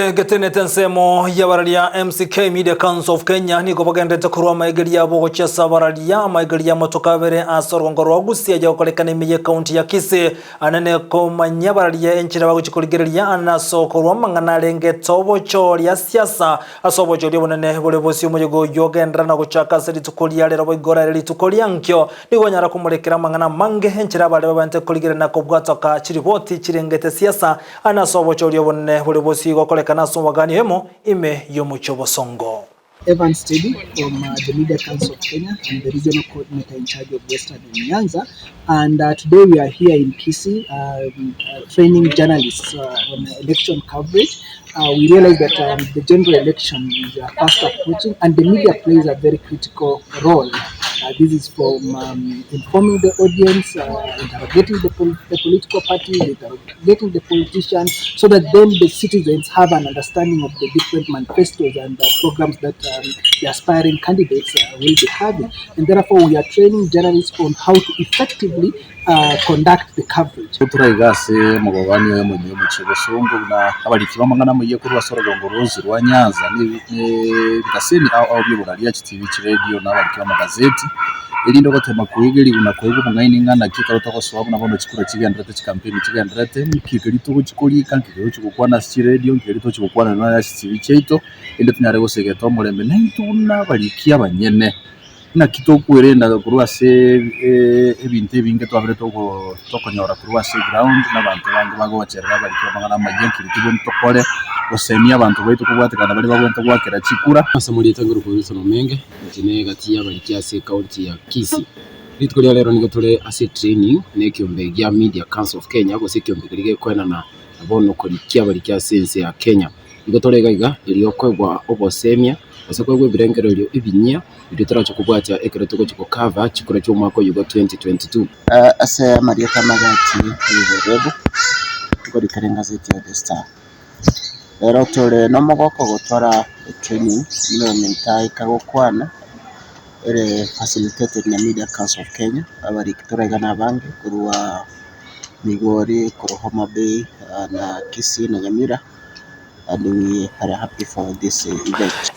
Getenete nsemo y'abararia MCK Media Council of Kenya niko bagendete kurwa maigeria bo gochesa bararia maigeria motoka bere asorongo rwa Gusii ajya gukolekana imiye county ya Kisii anene ko manyabararia enchira baguchikoligeria anasoko rwa mangana renge tobo choria siasa asobo choria bonene bole bosi umuyogo yogendra na guchaka seri tukolia rero boigora reri tukolia nkyo nigo nyara kumurekera mangana mange enchira bale babante koligera na kobwatoka chiriboti chirengete siasa anasobo choria bonene bole bosi gokolekana wagani hemo ime yomuchobo songo. Evan Steady from the Media Council of Kenya. I'm the regional coordinator in charge of Western and Nyanza, and today we are here in Kisii training journalists on election coverage. We realize that the general election is fast approaching and the media plays a very critical role. This is from informing the audience, interrogating the political parties, interrogating the politicians, so that then the citizens have an understanding of the different manifestos and programs that the aspiring candidates will be having. And therefore, we are training journalists on how to effectively conduct the coverage. Turayigase mugabani yo mu Kibosongo na abariki bamangana mu yekuru basorogongo rozi rwa Nyanza ni bikaseni au byoburalia TV radio na abariki bamagazeti ilindo gotema kuigeri unakwego mungaini ngana kikarota ko swabu nabono chikura chigandrate chikampeni chigandrate mikigeri tuko chikolika nkigero chikukwana si radio nkigeri to chikukwana na TV cheito inde tunyare gosegeto mulembe naituna bariki abanyene na kitokuerenda kurwase ebintu ebinge twabere tokonyora kurwase ground n'abantu bangu bago bacherera bari kwamagana amayenki litibon tokore osemia abantu baitu kubwatekana bari bagwenta gwakera chikura asamuri tanguru kubiso no menge kine gati ya bari kyase county ya Kisii litukuri lero nigo tole ase training ne kyombe ya Media Council of Kenya go se kyombe kirige kwena na abono ko likia bari kyase ya Kenya nigo tole gaiga iliyokwegwa obosemia osakwe birengero lyo ibinya bitara cyo kubwatya ekereto ko cover chikora cyo mwako yugo 2022 ase Maria Kamagati y'Iberebo tukori karenga zeti ya The Star rero tore no mogoko gotora training no mentai kagokwana ere facilitated na Media Council of Kenya abari kitora igana bange kurwa Migori Homa Bay na Kisii na Nyamira, and we are happy for this event.